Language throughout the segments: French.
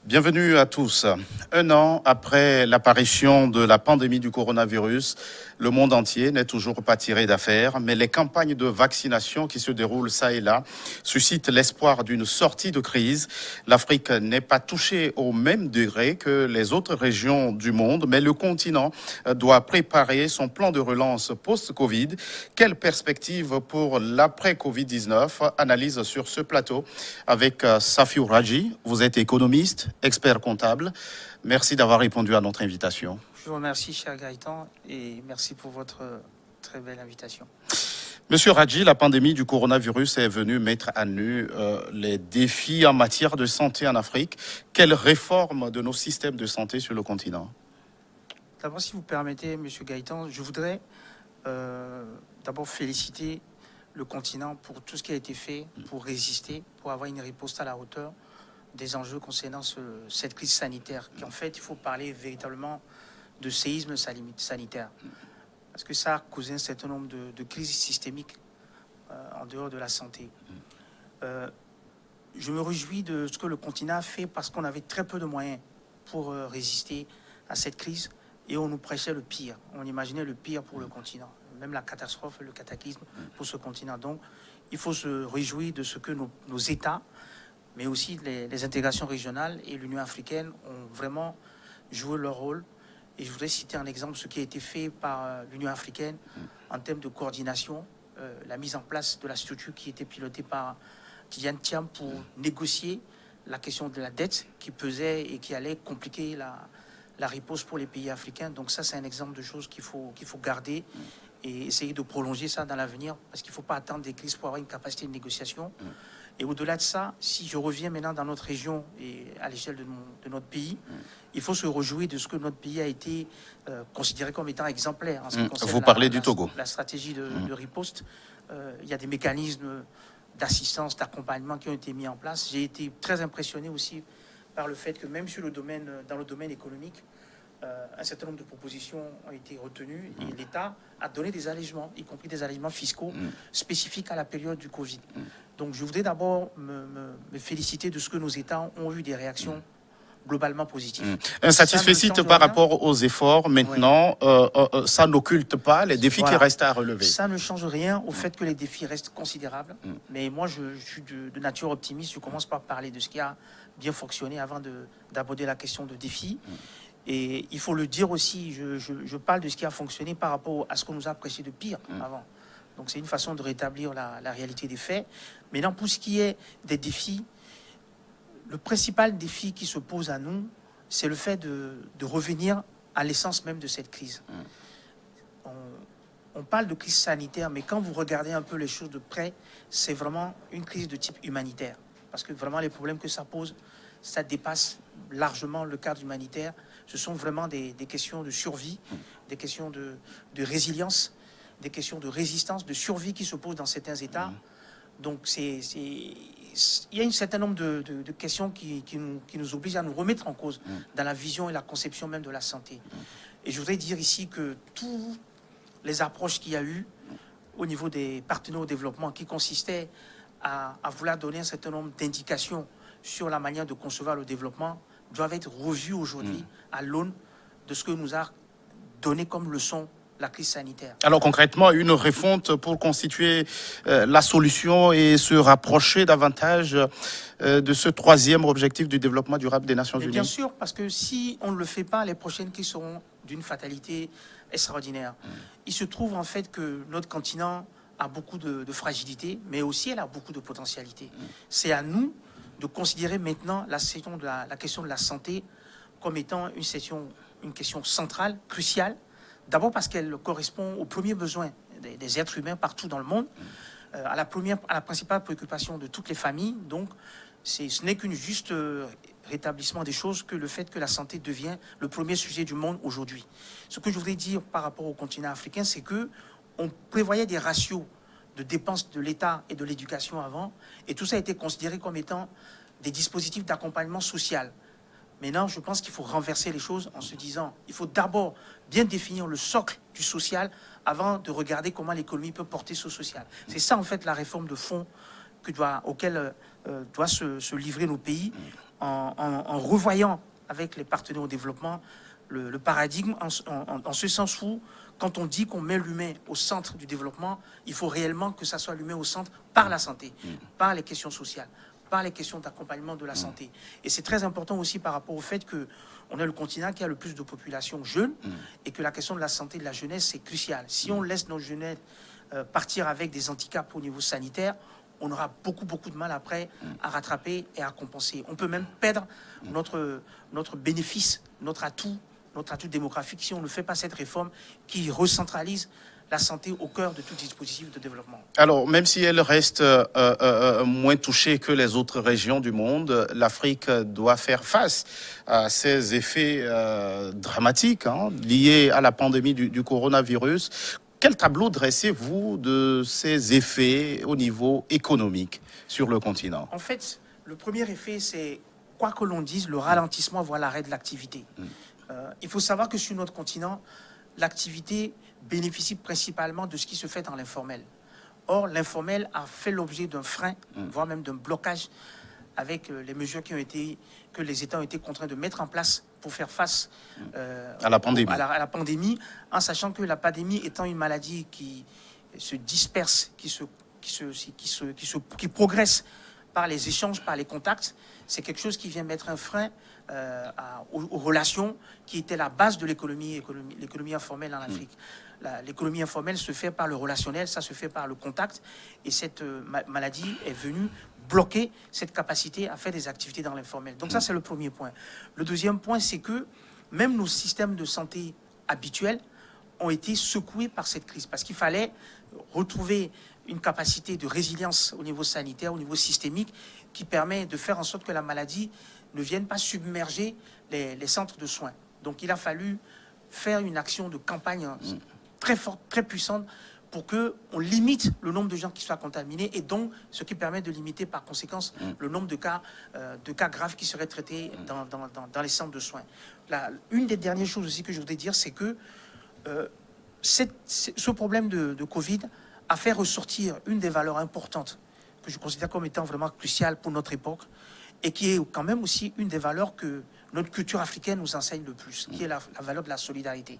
Bienvenue à tous. Un an après l'apparition de la pandémie du coronavirus, le monde entier n'est toujours pas tiré d'affaire, mais les campagnes de vaccination qui se déroulent ça et là suscitent l'espoir d'une sortie de crise. L'Afrique n'est pas touchée au même degré que les autres régions du monde, mais le continent doit préparer son plan de relance post-Covid. Quelle perspective pour l'après-Covid-19? Analyse sur ce plateau avec Safiou Raji. Vous êtes économiste, expert comptable. Merci d'avoir répondu à notre invitation. Je vous remercie, cher Gaëtan, et merci pour votre très belle invitation. Monsieur Raji, la pandémie du coronavirus est venue mettre à nu les défis en matière de santé en Afrique. Quelle réforme de nos systèmes de santé sur le continent? D'abord, si vous permettez, monsieur Gaëtan, je voudrais d'abord féliciter le continent pour tout ce qui a été fait pour résister, pour avoir une riposte à la hauteur des enjeux concernant cette crise sanitaire. En fait, il faut parler véritablement de séisme sanitaire, parce que ça a causé un certain nombre de crises systémiques en dehors de la santé. Je me réjouis de ce que le continent a fait parce qu'on avait très peu de moyens pour résister à cette crise et on nous prêchait le pire. On imaginait le pire pour le continent, même la catastrophe, le cataclysme pour ce continent. Donc, il faut se réjouir de ce que nos États, mais aussi les intégrations régionales et l'Union africaine ont vraiment joué leur rôle. Et je voudrais citer un exemple, ce qui a été fait par l'Union africaine en termes de coordination, la mise en place de la structure qui était pilotée par Tidjane Thiam pour négocier la question de la dette qui pesait et qui allait compliquer la riposte pour les pays africains. Donc ça, c'est un exemple de choses qu'il faut garder et essayer de prolonger ça dans l'avenir, parce qu'il ne faut pas attendre des crises pour avoir une capacité de négociation. Et au-delà de ça, si je reviens maintenant dans notre région et à l'échelle de notre pays, il faut se réjouir de ce que notre pays a été considéré comme étant exemplaire. En ce qui concerne Vous parlez du Togo. La stratégie de riposte. Il y a des mécanismes d'assistance, d'accompagnement qui ont été mis en place. J'ai été très impressionné aussi par le fait que même dans le domaine économique, un certain nombre de propositions ont été retenues et l'État a donné des allégements, y compris des allégements fiscaux spécifiques à la période du Covid. Donc je voudrais d'abord me féliciter de ce que nos États ont eu des réactions globalement positives. Un satisfecit par rapport aux efforts. Maintenant, ça n'occulte pas les défis qui restent à relever. Ça ne change rien au fait que les défis restent considérables. Mais moi, je suis de nature optimiste. Je commence par parler de ce qui a bien fonctionné avant d'aborder la question de défis. Et il faut le dire aussi, je parle de ce qui a fonctionné par rapport à ce qu'on nous a prêché de pire avant. Donc c'est une façon de rétablir la réalité des faits. Maintenant, pour ce qui est des défis, le principal défi qui se pose à nous, c'est le fait de revenir à l'essence même de cette crise. On parle de crise sanitaire, mais quand vous regardez un peu les choses de près, c'est vraiment une crise de type humanitaire. Parce que vraiment, les problèmes que ça pose, ça dépasse largement le cadre humanitaire. Ce sont vraiment des questions de survie, des questions de résilience, des questions de résistance, de survie qui se posent dans certains États. Donc, il y a un certain nombre de questions qui nous obligent à nous remettre en cause dans la vision et la conception même de la santé. Et je voudrais dire ici que toutes les approches qu'il y a eu au niveau des partenaires au développement qui consistaient à vouloir donner un certain nombre d'indications sur la manière de concevoir le développement doivent être revues aujourd'hui à l'aune de ce que nous a donné comme leçon la crise sanitaire. Alors concrètement, une refonte pour constituer la solution et se rapprocher davantage de ce troisième objectif du développement durable des Nations Unies. Bien sûr, parce que si on ne le fait pas, les prochaines crises seront d'une fatalité extraordinaire. Il se trouve en fait que notre continent a beaucoup de fragilité, mais aussi elle a beaucoup de potentialité. C'est à nous de considérer maintenant la question de la santé comme étant une question centrale, cruciale. D'abord parce qu'elle correspond aux premiers besoins des êtres humains partout dans le monde, à la principale préoccupation de toutes les familles. Donc, ce n'est qu'une juste rétablissement des choses que le fait que la santé devient le premier sujet du monde aujourd'hui. Ce que je voudrais dire par rapport au continent africain, c'est que on prévoyait des ratios de dépenses de l'État et de l'éducation avant, et tout ça a été considéré comme étant des dispositifs d'accompagnement social. Maintenant, je pense qu'il faut renverser les choses en se disant il faut d'abord bien définir le socle du social avant de regarder comment l'économie peut porter ce social. C'est ça, en fait, la réforme de fond auquel doit se livrer nos pays en revoyant avec les partenaires au développement le paradigme en ce sens où, quand on dit qu'on met l'humain au centre du développement, il faut réellement que ça soit l'humain au centre par la santé, par les questions sociales, par les questions d'accompagnement de la santé. Et c'est très important aussi par rapport au fait qu'on est le continent qui a le plus de population jeune et que la question de la santé de la jeunesse, c'est crucial. Si on laisse nos jeunesses partir avec des handicaps au niveau sanitaire, on aura beaucoup de mal après à rattraper et à compenser. On peut même perdre notre bénéfice, notre atout démographique si on ne fait pas cette réforme qui recentralise la santé au cœur de tout dispositif de développement. Alors, même si elle reste moins touchée que les autres régions du monde, l'Afrique doit faire face à ces effets dramatiques liés à la pandémie du coronavirus. Quel tableau dressez-vous de ces effets au niveau économique sur le continent? En fait, le premier effet, c'est, quoi que l'on dise, le ralentissement, voire l'arrêt de l'activité. Il faut savoir que sur notre continent, l'activité bénéficie principalement de ce qui se fait dans l'informel. Or, l'informel a fait l'objet d'un frein, voire même d'un blocage, avec les mesures que les États ont été contraints de mettre en place pour faire face à la pandémie. À la pandémie, en sachant que la pandémie étant une maladie qui se disperse, qui progresse par les échanges, par les contacts, c'est quelque chose qui vient mettre un frein aux relations qui étaient la base de l'économie informelle en Afrique. L'économie informelle se fait par le relationnel, ça se fait par le contact, et cette maladie est venue bloquer cette capacité à faire des activités dans l'informel. Donc ça, c'est le premier point. Le deuxième point, c'est que même nos systèmes de santé habituels ont été secoués par cette crise, parce qu'il fallait retrouver une capacité de résilience au niveau sanitaire, au niveau systémique, qui permet de faire en sorte que la maladie ne vienne pas submerger les centres de soins. Donc il a fallu faire une action de campagne très forte, très puissante, pour qu'on limite le nombre de gens qui soient contaminés, et donc ce qui permet de limiter par conséquence le nombre de cas graves qui seraient traités dans les centres de soins. Une des dernières choses aussi que je voudrais dire, c'est que ce problème de Covid a fait ressortir une des valeurs importantes que je considère comme étant vraiment cruciale pour notre époque, et qui est quand même aussi une des valeurs que notre culture africaine nous enseigne le plus, qui est la valeur de la solidarité.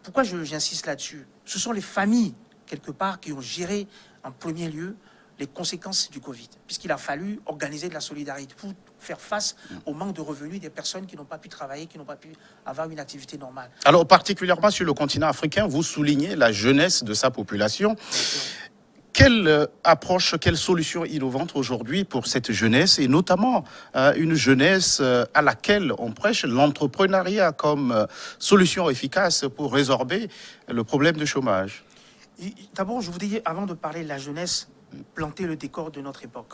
Pourquoi j'insiste là-dessus? Ce sont les familles, quelque part, qui ont géré en premier lieu les conséquences du Covid, puisqu'il a fallu organiser de la solidarité pour faire face au manque de revenus des personnes qui n'ont pas pu travailler, qui n'ont pas pu avoir une activité normale. Alors, particulièrement sur le continent africain, vous soulignez la jeunesse de sa population. Quelle approche, quelle solution innovante aujourd'hui pour cette jeunesse, et notamment une jeunesse à laquelle on prêche l'entrepreneuriat comme solution efficace pour résorber le problème de chômage? D'abord, je voudrais, avant de parler de la jeunesse, planter le décor de notre époque.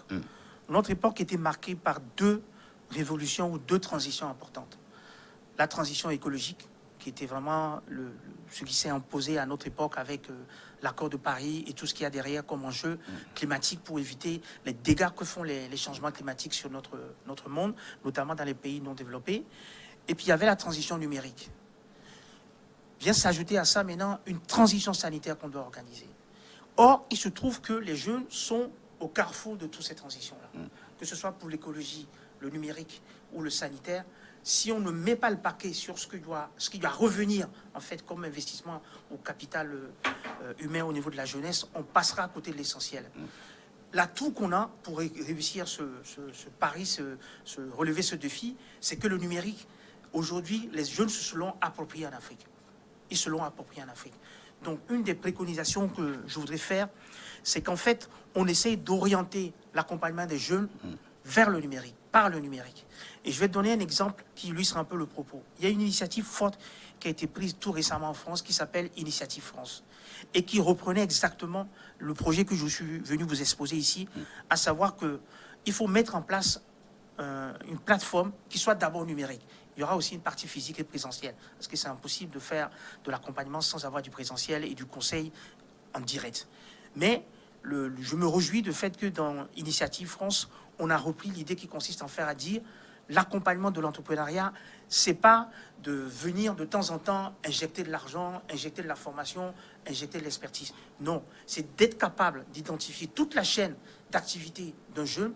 Notre époque était marquée par deux révolutions ou deux transitions importantes. La transition écologique, qui était vraiment ce qui s'est imposé à notre époque avec l'accord de Paris et tout ce qu'il y a derrière comme enjeu climatique pour éviter les dégâts que font les changements climatiques sur notre monde, notamment dans les pays non développés. Et puis il y avait la transition numérique. Vient s'ajouter à ça maintenant une transition sanitaire qu'on doit organiser. Or, il se trouve que les jeunes sont au carrefour de toutes ces transitions-là. Que ce soit pour l'écologie, le numérique ou le sanitaire, si on ne met pas le paquet sur ce qui doit revenir en fait comme investissement au capital humain au niveau de la jeunesse, on passera à côté de l'essentiel. L'atout qu'on a pour réussir ce pari, relever ce défi, c'est que le numérique, aujourd'hui, les jeunes se l'ont approprié en Afrique. Ils se l'ont approprié en Afrique. Donc, une des préconisations que je voudrais faire, c'est qu'en fait, on essaye d'orienter l'accompagnement des jeunes vers le numérique, par le numérique. Et je vais te donner un exemple qui illustre un peu le propos. Il y a une initiative forte qui a été prise tout récemment en France, qui s'appelle Initiative France, et qui reprenait exactement le projet que je suis venu vous exposer ici, à savoir qu'il faut mettre en place une plateforme qui soit d'abord numérique. Il y aura aussi une partie physique et présentielle, parce que c'est impossible de faire de l'accompagnement sans avoir du présentiel et du conseil en direct. Mais je me réjouis du fait que dans Initiative France, on a repris l'idée qui consiste à dire l'accompagnement de l'entrepreneuriat, c'est pas de venir de temps en temps injecter de l'argent, injecter de la formation, injecter de l'expertise. Non, c'est d'être capable d'identifier toute la chaîne d'activité d'un jeune,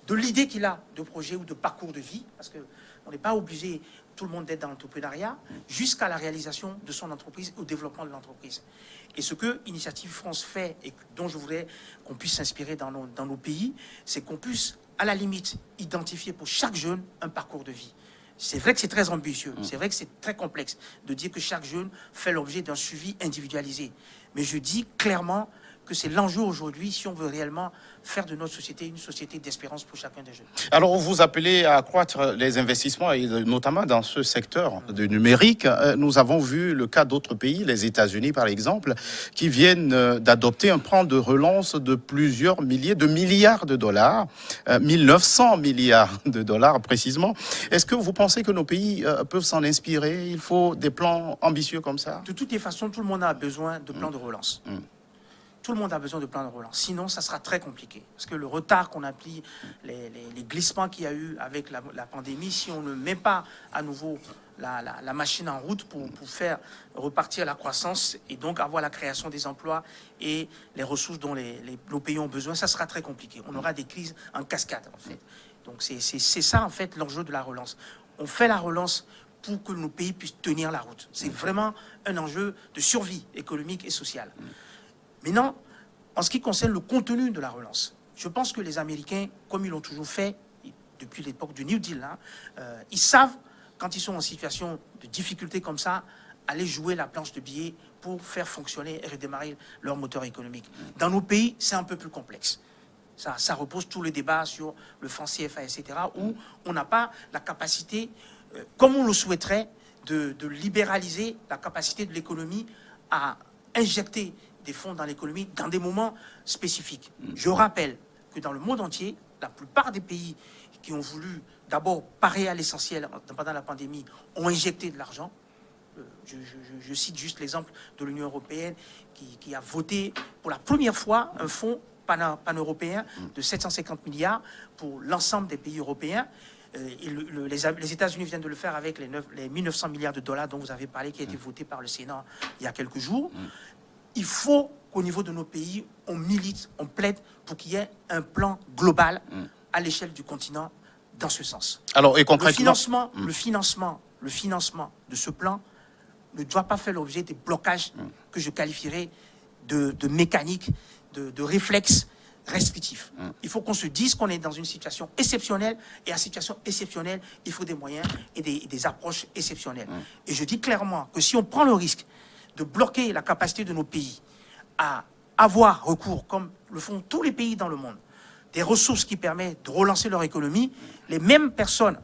de l'idée qu'il a de projet ou de parcours de vie, parce qu'on n'est pas obligé, tout le monde, d'être dans l'entrepreneuriat, jusqu'à la réalisation de son entreprise, au développement de l'entreprise. Et ce que Initiative France fait, et dont je voudrais qu'on puisse s'inspirer dans nos pays, c'est qu'on puisse, à la limite, identifier pour chaque jeune un parcours de vie. C'est vrai que c'est très ambitieux, c'est vrai que c'est très complexe de dire que chaque jeune fait l'objet d'un suivi individualisé. Mais je dis clairement que c'est l'enjeu aujourd'hui si on veut réellement faire de notre société une société d'espérance pour chacun des jeunes. Alors, vous appelez à accroître les investissements, et notamment dans ce secteur du numérique. Nous avons vu le cas d'autres pays, les États-Unis par exemple, qui viennent d'adopter un plan de relance de plusieurs milliers de milliards de dollars, 1900 milliards de dollars précisément. Est-ce que vous pensez que nos pays peuvent s'en inspirer? Il faut des plans ambitieux comme ça? De toutes les façons, tout le monde a besoin de plans de relance. Tout le monde a besoin de plans de relance. Sinon, ça sera très compliqué. Parce que le retard qu'on a pris, les glissements qu'il y a eu avec la pandémie, si on ne met pas à nouveau la machine en route pour faire repartir la croissance et donc avoir la création des emplois et les ressources dont nos pays ont besoin, ça sera très compliqué. On aura des crises en cascade, en fait. Donc c'est ça, en fait, l'enjeu de la relance. On fait la relance pour que nos pays puissent tenir la route. C'est vraiment un enjeu de survie économique et sociale. Maintenant, en ce qui concerne le contenu de la relance, je pense que les Américains, comme ils l'ont toujours fait depuis l'époque du New Deal, ils savent, quand ils sont en situation de difficulté comme ça, aller jouer la planche de billets pour faire fonctionner et redémarrer leur moteur économique. Dans nos pays, c'est un peu plus complexe. Ça repose tout le débat sur le franc CFA, etc., où on n'a pas la capacité, comme on le souhaiterait, de libéraliser la capacité de l'économie à injecter des fonds dans l'économie dans des moments spécifiques. Je rappelle que dans le monde entier, la plupart des pays qui ont voulu d'abord parer à l'essentiel pendant la pandémie ont injecté de l'argent. Je cite juste l'exemple de l'Union européenne qui a voté pour la première fois un fonds pan-européen de 750 milliards pour l'ensemble des pays européens. Les États-Unis viennent de le faire avec les 1900 milliards de dollars dont vous avez parlé, qui a été voté par le Sénat il y a quelques jours. Il faut qu'au niveau de nos pays, on milite, on plaide pour qu'il y ait un plan global à l'échelle du continent dans ce sens. Alors, et concrètement, le financement de ce plan ne doit pas faire l'objet des blocages que je qualifierais de mécaniques, de réflexes restrictifs. Il faut qu'on se dise qu'on est dans une situation exceptionnelle, et à situation exceptionnelle, il faut des moyens et des approches exceptionnelles. Et je dis clairement que si on prend le risque de bloquer la capacité de nos pays à avoir recours, comme le font tous les pays dans le monde, des ressources qui permettent de relancer leur économie, les mêmes personnes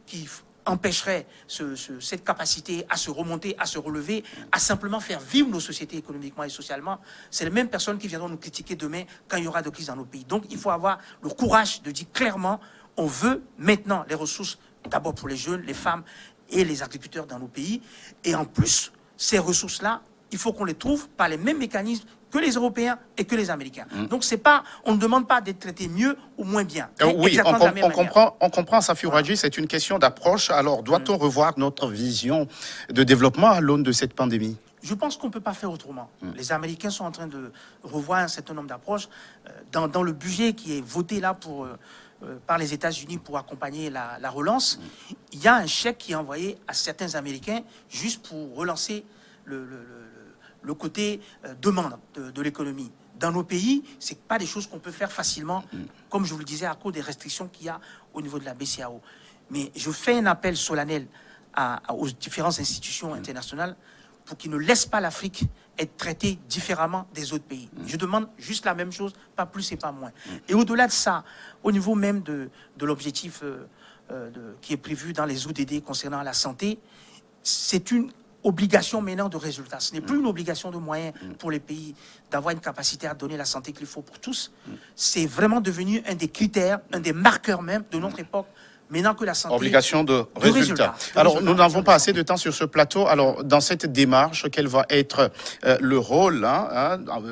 qui empêcheraient cette capacité à se remonter, à se relever, à simplement faire vivre nos sociétés économiquement et socialement, c'est les mêmes personnes qui viendront nous critiquer demain quand il y aura de crise dans nos pays. Donc il faut avoir le courage de dire clairement, on veut maintenant les ressources, d'abord pour les jeunes, les femmes et les agriculteurs dans nos pays, et en plus, ces ressources-là, il faut qu'on les trouve par les mêmes mécanismes que les Européens et que les Américains. Donc c'est pas, on ne demande pas d'être traité mieux ou moins bien. Oui, on comprend, Safi Ouradji, c'est une question d'approche. Alors, doit-on revoir notre vision de développement à l'aune de cette pandémie? Je pense qu'on ne peut pas faire autrement. Les Américains sont en train de revoir un certain nombre d'approches. Dans le budget qui est voté là par les États-Unis pour accompagner la relance, il y a un chèque qui est envoyé à certains Américains juste pour relancer le côté demande de l'économie. Dans nos pays, ce n'est pas des choses qu'on peut faire facilement, comme je vous le disais, à cause des restrictions qu'il y a au niveau de la BCAO. Mais je fais un appel solennel aux différentes institutions internationales pour qu'ils ne laissent pas l'Afrique être traitée différemment des autres pays. Je demande juste la même chose, pas plus et pas moins. Et au-delà de ça, au niveau même de l'objectif qui est prévu dans les ODD concernant la santé, c'est une obligation maintenant de résultats. Ce n'est plus une obligation de moyens pour les pays d'avoir une capacité à donner la santé qu'il faut pour tous. C'est vraiment devenu un des critères, un des marqueurs même de notre époque. Maintenant que la santé... Obligation de résultats. Alors, nous n'avons pas assez de temps sur ce plateau. Alors, dans cette démarche, quel va être le rôle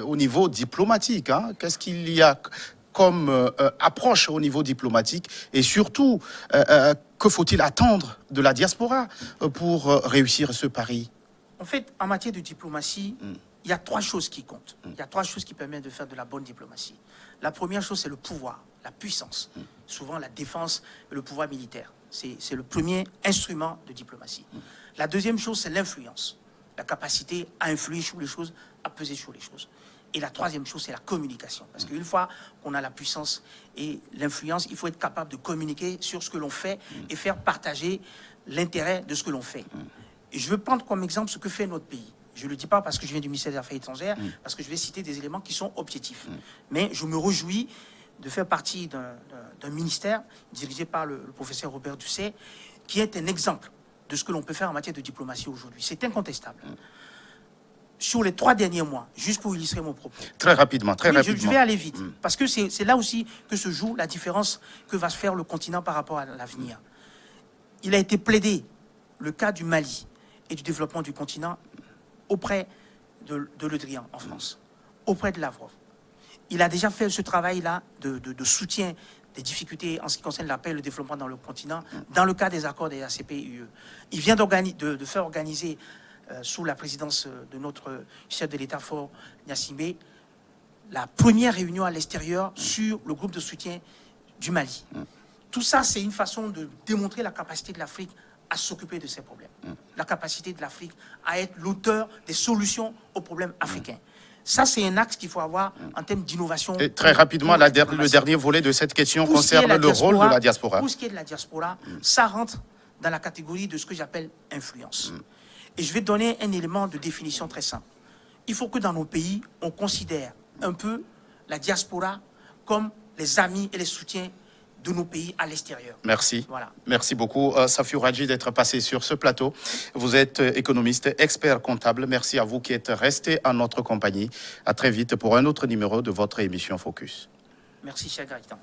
au niveau diplomatique? Qu'est-ce qu'il y a comme approche au niveau diplomatique? Et surtout, que faut-il attendre de la diaspora pour réussir ce pari? En fait, en matière de diplomatie, il y a trois choses qui comptent. Il y a trois choses qui permettent de faire de la bonne diplomatie. La première chose, c'est le pouvoir, la puissance. souvent la défense et le pouvoir militaire. C'est le premier instrument de diplomatie. La deuxième chose, c'est l'influence, la capacité à influer sur les choses, à peser sur les choses. Et la troisième chose, c'est la communication. Parce qu'une fois qu'on a la puissance et l'influence, il faut être capable de communiquer sur ce que l'on fait et faire partager l'intérêt de ce que l'on fait. Et je veux prendre comme exemple ce que fait notre pays. Je ne le dis pas parce que je viens du ministère des Affaires étrangères, parce que je vais citer des éléments qui sont objectifs. Mais je me réjouis de faire partie d'un ministère dirigé par le professeur Robert Dussey, qui est un exemple de ce que l'on peut faire en matière de diplomatie aujourd'hui. C'est incontestable. Sur les 3 derniers mois, juste pour illustrer mon propos. Très rapidement, très rapidement. Je vais aller vite, parce que c'est là aussi que se joue la différence que va se faire le continent par rapport à l'avenir. Il a été plaidé, le cas du Mali et du développement du continent, auprès de Le Drian en France, auprès de Lavrov. Il a déjà fait ce travail-là de soutien des difficultés en ce qui concerne la paix et le développement dans le continent, dans le cas des accords des ACP-UE. Il vient de faire organiser, sous la présidence de notre chef de l'État fort, Gnassingbé, la première réunion à l'extérieur sur le groupe de soutien du Mali. Tout ça, c'est une façon de démontrer la capacité de l'Afrique à s'occuper de ces problèmes. La capacité de l'Afrique à être l'auteur des solutions aux problèmes africains. Ça, c'est un axe qu'il faut avoir en termes d'innovation. Et très rapidement, le dernier volet de cette question concerne le rôle de la diaspora. Pour ce qui est de la diaspora, ça rentre dans la catégorie de ce que j'appelle influence. Et je vais donner un élément de définition très simple. Il faut que dans nos pays, on considère un peu la diaspora comme les amis et les soutiens de nos pays à l'extérieur. Merci. Voilà. Merci beaucoup, Safiou Radji, d'être passé sur ce plateau. Vous êtes économiste, expert comptable. Merci à vous qui êtes restés en notre compagnie. À très vite pour un autre numéro de votre émission Focus. Merci, cher Gaëtan.